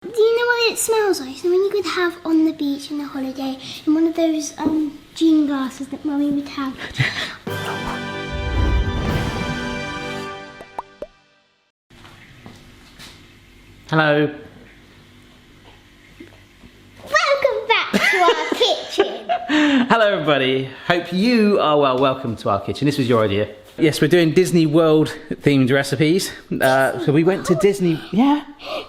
Do you know what it smells like? So when you could have on the beach in a holiday, in one of those gin glasses that Mummy would have. Hello. Welcome back to our kitchen. Hello everybody. Hope you are well. Welcome to our kitchen. This was your idea. Yes, we're doing Disney World themed recipes. So we went to Disney. Yeah.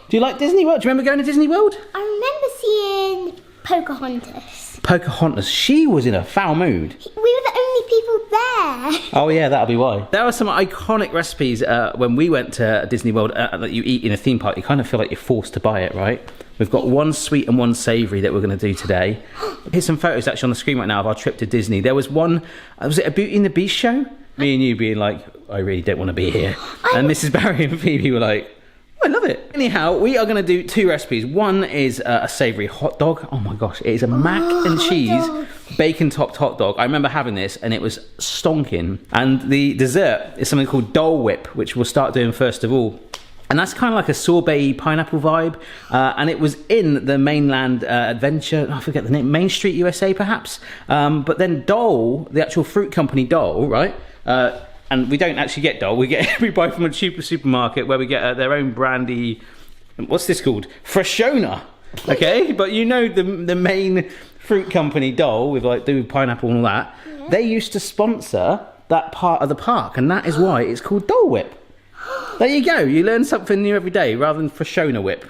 Do you like Disney World? Do you remember going to Disney World? I remember seeing Pocahontas. Pocahontas. She was in a foul mood. We were the only people there. Oh yeah, that'll be why. There are some iconic recipes when we went to Disney World that you eat in a theme park. You kind of feel like you're forced to buy it, right? We've got one sweet and one savoury that we're going to do today. Here's some photos actually on the screen right now of our trip to Disney. There was one, was it a Beauty and the Beast show? Me and you being like, I really don't want to be here. And Mrs. Barry and Phoebe were like, I love it. Anyhow, we are going to do two recipes. One is a savoury hot dog. Oh my gosh, it is a mac and cheese bacon topped hot dog. I remember having this and it was stonking. And the dessert is something called Dole Whip, which we'll start doing first of all. And that's kind of like a sorbet pineapple vibe. And it was in the mainland adventure, I forget the name, Main Street USA perhaps. But then Dole, the actual fruit company Dole, right? And we don't actually get Dole, we buy from a cheaper supermarket where we get their own brandy, what's this called? Freshona, okay? But you know the main fruit company Dole, with like do pineapple and all that, yeah. They used to sponsor that part of the park, and that is why it's called Dole Whip. There you go, you learn something new every day rather than Freshona Whip.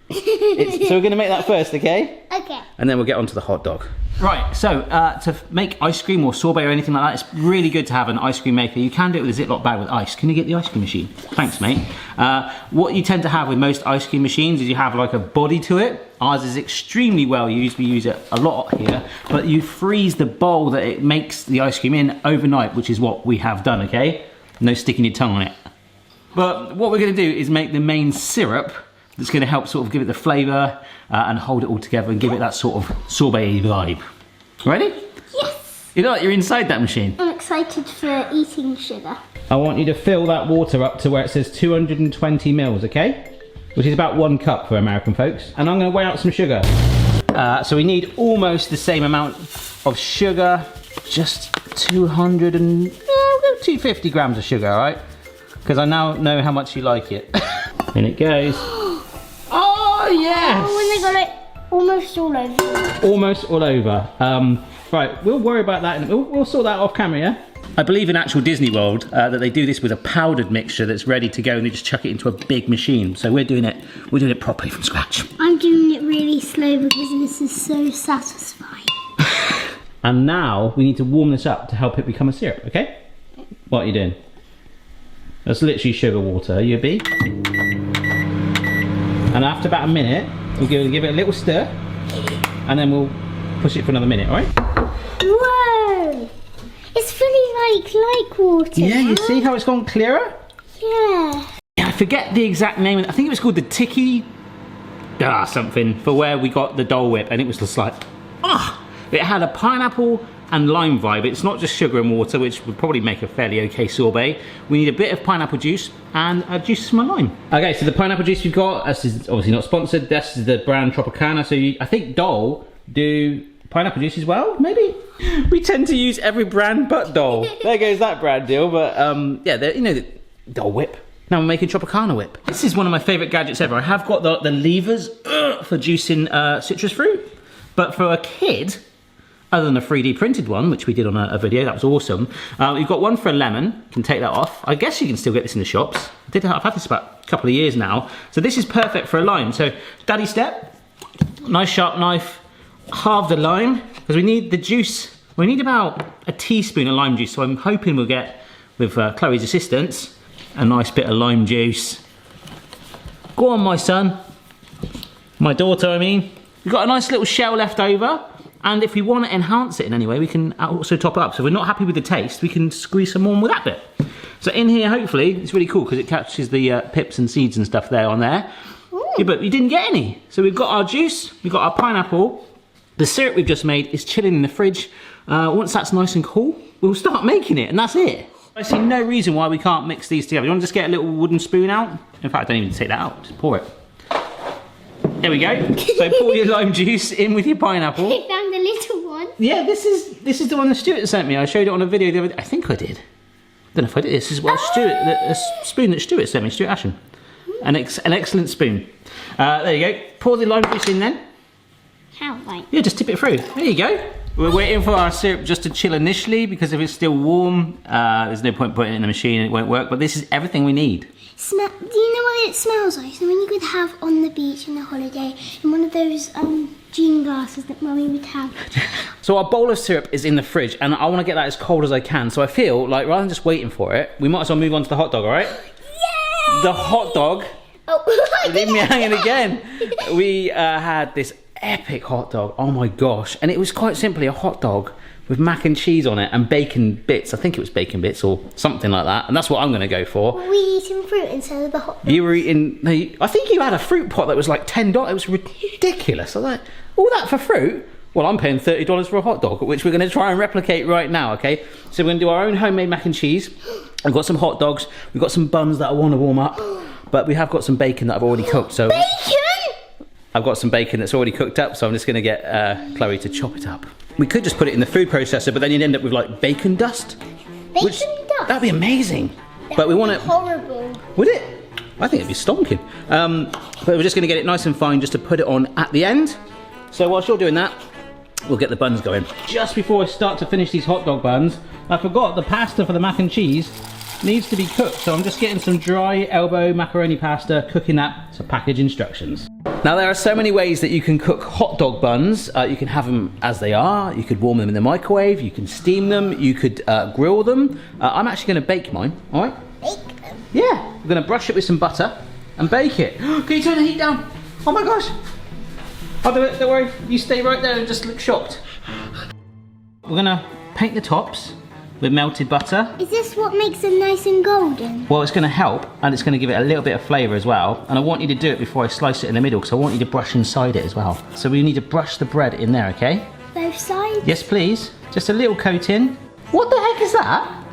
So we're gonna make that first, okay? Okay. And then we'll get onto the hot dog. Right, so to make ice cream or sorbet or anything like that, it's really good to have an ice cream maker. You can do it with a Ziploc bag with ice. Can you get the ice cream machine? Thanks, mate. What you tend to have with most ice cream machines is you have like a body to it. Ours is extremely well used. We use it a lot here. But you freeze the bowl that it makes the ice cream in overnight, which is what we have done, okay? No sticking your tongue on it. But what we're going to do is make the main syrup that's going to help sort of give it the flavour and hold it all together and give it that sort of sorbet vibe. Ready? Yes! You know like you're inside that machine? I'm excited for eating sugar. I want you to fill that water up to where it says 220 mils, okay? Which is about 1 cup for American folks. And I'm going to weigh out some sugar. So we need almost the same amount of sugar, just 250 grams of sugar, all right? Because I now know how much you like it. In it goes. Oh, yes! Oh, and they got it almost all over. Almost all over. Right, we'll worry about that. We'll sort that off camera, yeah? I believe in actual Disney World that they do this with a powdered mixture that's ready to go and they just chuck it into a big machine. So we're doing it properly from scratch. I'm doing it really slow because this is so satisfying. And now we need to warm this up to help it become a syrup, okay? What are you doing? That's literally sugar water, you be? And after about a minute, we'll give it a little stir, and then we'll push it for another minute, alright? Whoa! It's fully like water. Yeah, you see how it's gone clearer? Yeah. I forget the exact name, I think it was called the Tiki something, for where we got the Dole Whip, and it was just like, it had a pineapple and lime vibe. It's not just sugar and water, which would probably make a fairly okay sorbet. We need a bit of pineapple juice and a juice from a lime. Okay, so the pineapple juice we've got, this is obviously not sponsored, this is the brand Tropicana, so I think Dole do pineapple juice as well, maybe? We tend to use every brand but Dole. There goes that brand deal, but yeah, you know, the Dole Whip. Now we're making Tropicana Whip. This is one of my favourite gadgets ever. I have got the levers for juicing citrus fruit, but for a kid, other than a 3D printed one, which we did on a video, that was awesome. We've got one for a lemon, you can take that off. I guess you can still get this in the shops. I've had this about a couple of years now. So this is perfect for a lime. So daddy step, nice sharp knife, halve the lime, because we need the juice. We need about a teaspoon of lime juice. So I'm hoping we'll get, with Chloe's assistance, a nice bit of lime juice. Go on, my son. My daughter, I mean. We've got a nice little shell left over. And if we want to enhance it in any way, we can also top it up. So if we're not happy with the taste, we can squeeze some more with that bit. So in here, hopefully, it's really cool because it catches the pips and seeds and stuff there on there. Yeah, but you didn't get any. So we've got our juice, we've got our pineapple. The syrup we've just made is chilling in the fridge. Once that's nice and cool, we'll start making it, and that's it. I see no reason why we can't mix these together. You want to just get a little wooden spoon out? In fact, I don't even take that out, just pour it. There we go. So pour your lime juice in with your pineapple. I found a little one. Yeah, this is the one that Stuart sent me. I showed it on a video the other day. I think I did. I don't know if I did. This is what a spoon that Stuart sent me, Stuart Ashen. An excellent spoon. There you go. Pour the lime juice in then. How, like? Yeah, just tip it through. There you go. We're waiting for our syrup just to chill initially because if it's still warm, there's no point putting it in the machine and it won't work. But this is everything we need. Do you know what it smells like? So when you could have on the beach in the holiday in one of those gin glasses that Mummy would have. So our bowl of syrup is in the fridge and I want to get that as cold as I can. So I feel like rather than just waiting for it, we might as well move on to the hot dog, all right? Yay! The hot dog. Oh, leave me hanging again. We had this epic hot dog. Oh my gosh. And it was quite simply a hot dog with mac and cheese on it and bacon bits. I think it was bacon bits or something like that. And that's what I'm going to go for. Were we eating fruit instead of the hot dog? You were eating... No, I think you had a fruit pot that was like $10. It was ridiculous. I was like, all that for fruit? Well, I'm paying $30 for a hot dog, which we're going to try and replicate right now, okay? So we're going to do our own homemade mac and cheese. I've got some hot dogs. We've got some buns that I want to warm up. But we have got some bacon that I've already cooked. So bacon? I've got some bacon that's already cooked up, so I'm just going to get Chloe to chop it up. We could just put it in the food processor, but then you'd end up with like bacon dust. Bacon dust? That'd be amazing. But we want it... horrible. Would it? I think it'd be stonking. But we're just going to get it nice and fine just to put it on at the end. So whilst you're doing that, we'll get the buns going. Just before I start to finish these hot dog buns, I forgot the pasta for the mac and cheese needs to be cooked. So I'm just getting some dry elbow macaroni pasta, cooking that to package instructions. Now there are so many ways that you can cook hot dog buns. You can have them as they are, you could warm them in the microwave, you can steam them, you could grill them. I'm actually going to bake mine, alright? Bake them? Yeah, we're going to brush it with some butter and bake it. Can you turn the heat down? Oh my gosh. I'll do it, don't worry. You stay right there and just look shocked. We're going to paint the tops with melted butter. Is this what makes them nice and golden? Well, it's going to help and it's going to give it a little bit of flavour as well. And I want you to do it before I slice it in the middle because I want you to brush inside it as well. So we need to brush the bread in there, okay? Both sides? Yes, please. Just a little coating. What the heck is that?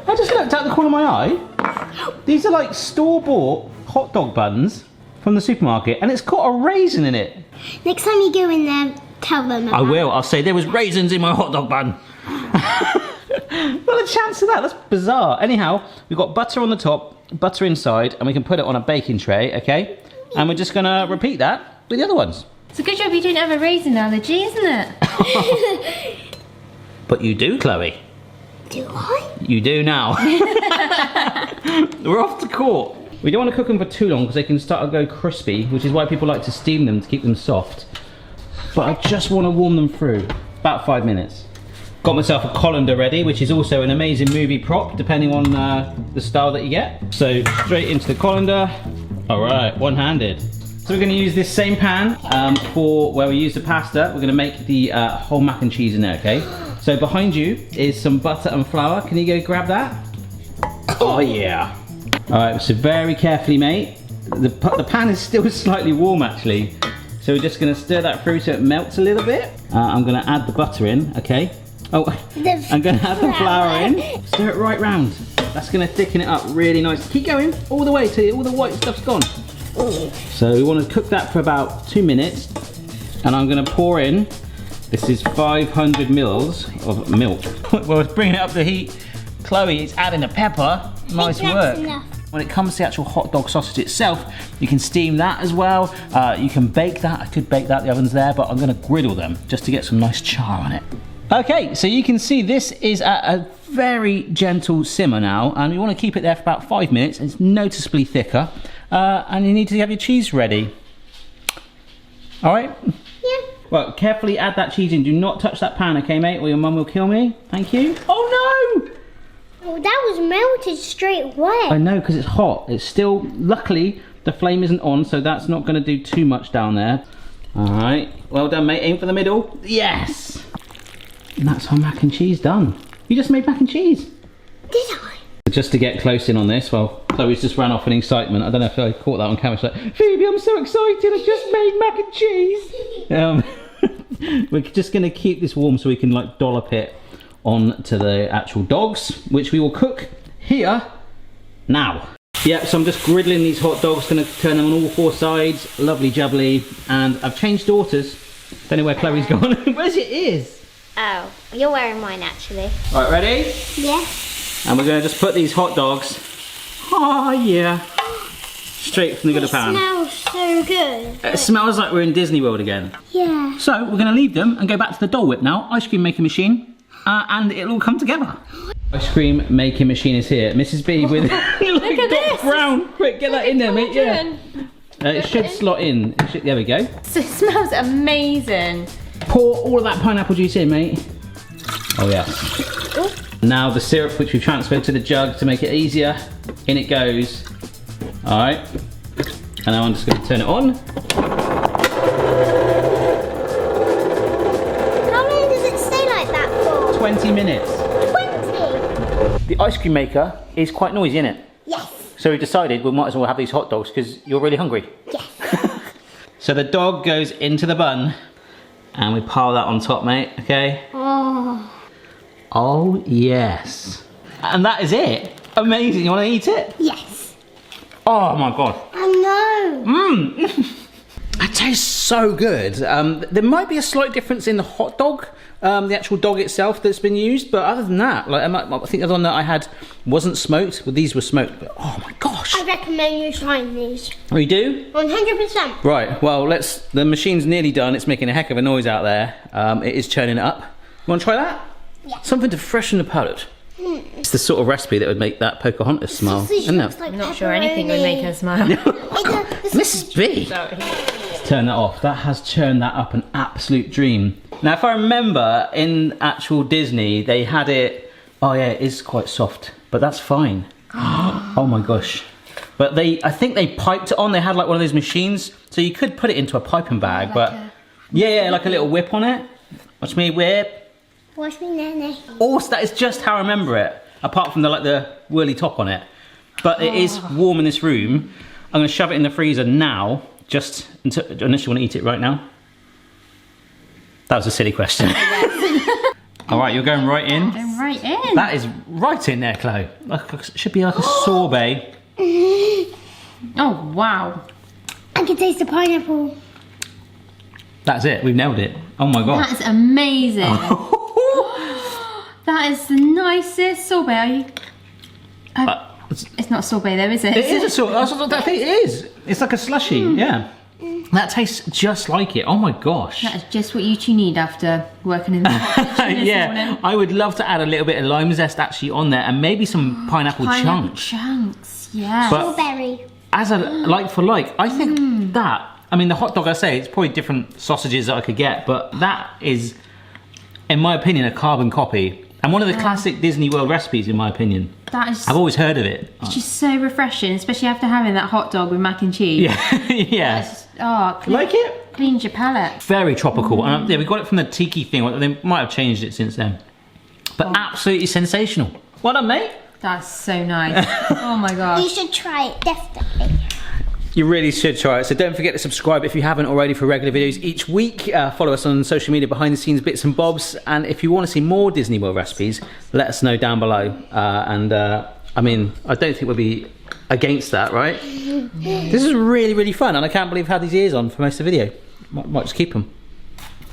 I just looked out the corner of my eye. These are like store-bought hot dog buns from the supermarket and it's got a raisin in it. Next time you go in there, tell them about I will. I'll say there was raisins in my hot dog bun. Not a chance of that, that's bizarre. Anyhow, we've got butter on the top, butter inside, and we can put it on a baking tray, okay? And we're just gonna repeat that with the other ones. It's a good job you don't have a raisin allergy, isn't it? But you do, Chloe. Do I? You do now. We're off to court. We don't want to cook them for too long because they can start to go crispy, which is why people like to steam them to keep them soft. But I just want to warm them through, about 5 minutes. Got myself a colander ready, which is also an amazing movie prop, depending on the style that you get. So straight into the colander. All right, one-handed. So we're going to use this same pan for where we use the pasta. We're going to make the whole mac and cheese in there, okay? So behind you is some butter and flour. Can you go grab that? Oh yeah. All right, so very carefully, mate. The pan is still slightly warm actually. So we're just going to stir that through so it melts a little bit. I'm going to add the butter in, okay? Oh, I'm going to add the flour in. Stir it right round. That's going to thicken it up really nice. Keep going all the way till all the white stuff's gone. So we want to cook that for about 2 minutes. And I'm going to pour in, this is 500 mils of milk. Well, it's bringing it up to heat. Chloe is adding the pepper. Nice work. When it comes to the actual hot dog sausage itself, you can steam that as well. You can bake that. I could bake that, the oven's there, but I'm going to griddle them just to get some nice char on it. Okay, so you can see this is at a very gentle simmer now, and you want to keep it there for about 5 minutes. It's noticeably thicker, and you need to have your cheese ready. All right? Yeah. Well, carefully add that cheese in. Do not touch that pan, okay, mate, or your mum will kill me. Thank you. Oh no! Oh, that was melted straight away. I know, because it's hot. It's still, luckily, the flame isn't on, so that's not going to do too much down there. All right, well done, mate. Aim for the middle. Yes! And that's our mac and cheese done. You just made mac and cheese. Did I? Just to get close in on this, well, Chloe's just ran off in excitement. I don't know if I caught that on camera. She's like, Phoebe, I'm so excited. I just made mac and cheese. We're just going to keep this warm so we can like dollop it onto the actual dogs, which we will cook here now. Yep, so I'm just griddling these hot dogs, going to turn them on all 4 sides. Lovely jubbly. And I've changed daughters. Don't know where Chloe's gone. Where's your ears? Oh, you're wearing mine actually. Right, ready? Yeah. And we're going to just put these hot dogs, oh yeah, straight from the good pan. It smells so good. It smells like we're in Disney World again. Yeah. So we're going to leave them and go back to the Dole Whip now, ice cream making machine, and it'll all come together. Ice cream making machine is here. Mrs. B with Look at this. brown. Quick, get that in there, mate. Yeah. It should slot in. There we go. So it smells amazing. Pour all of that pineapple juice in, mate. Oh yes. Ooh. Now the syrup, which we've transferred to the jug to make it easier, in it goes. All right. And now I'm just going to turn it on. How long does it stay like that for? 20 minutes. 20? The ice cream maker is quite noisy, isn't it? Yes. So we decided we might as well have these hot dogs because you're really hungry. Yes. So the dog goes into the bun and we pile that on top, mate, okay? Oh. Oh, yes. And that is it. Amazing. You want to eat it? Yes. Oh my God. I know. Mmm. It tastes so good. There might be a slight difference in the hot dog, the actual dog itself that's been used, but other than that, like I think the other one that I had wasn't smoked, but these were smoked. But oh my gosh! I recommend you trying these. Oh, you do? 100%. Right. Well, the machine's nearly done. It's making a heck of a noise out there. It is churning it up. You want to try that? Yeah. Something to freshen the palate. It's the sort of recipe that would make that Pocahontas smile, isn't it? I'm not sure anything would make her smile. Mrs. B. Sorry. Turn that off. That has churned that up an absolute dream. Now, if I remember, in actual Disney, they had it. Oh yeah, it is quite soft, but that's fine. Oh my gosh! But I think they piped it on. They had like one of those machines, so you could put it into a piping bag. Like yeah, like a little whip on it. Watch me whip. Watch me, Nene. Also, that is just how I remember it. Apart from the whirly top on it, but it is warm in this room. I'm going to shove it in the freezer now. Just unless you want to eat it right now. That was a silly question. All right, you're going right in. Going right in. That is right in there, Chloe. It should be like a sorbet. Oh wow. I can taste the pineapple. That's it. We've nailed it. Oh my god. That's amazing. That is the nicest sorbet. It's not sorbet though, is it? It is a sorbet. I think it is. It's like a slushy. Yeah. That tastes just like it. Oh my gosh. That is just what you two need after working in the kitchen this morning. I would love to add a little bit of lime zest actually on there and maybe some pineapple chunks. Chunks, yeah. But Strawberry. as a like for like, I think that, I mean the hot dog I say, it's probably different sausages that I could get, but that is, in my opinion, a carbon copy. And one of the classic Disney World recipes, in my opinion. That is. I've always heard of it. It's just so refreshing, especially after having that hot dog with mac and cheese. Yeah, yeah. Just, like it? Cleans your palate. Very tropical. And yeah, we got it from the tiki thing. They might have changed it since then. But absolutely sensational. Well done, mate. That's so nice. Oh my You gosh. should try it, definitely. You really should try it. So don't forget to subscribe if you haven't already for regular videos each week. Follow us on social media, behind the scenes bits and bobs. And if you want to see more Disney World recipes, let us know down below. I mean, I don't think we'll be against that, right? This is really, really fun. And I can't believe I had these ears on for most of the video. Might just keep them.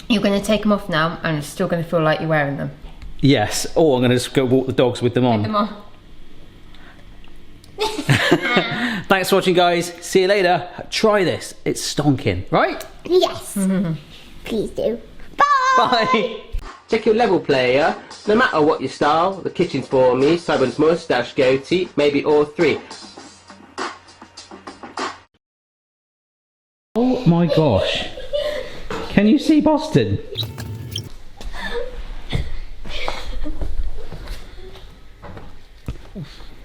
You're going to take them off now and it's still going to feel like you're wearing them. Yes. Or I'm going to just go walk the dogs with them on. Take them off. Thanks for watching, guys. See you later. Try this. It's stonking, right? Yes. Please do. Bye. Bye. Check your level, player. No matter what your style, the kitchen's for me. Simon's moustache, goatee, maybe all three. Oh my gosh. Can you see Boston?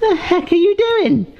The heck are you doing?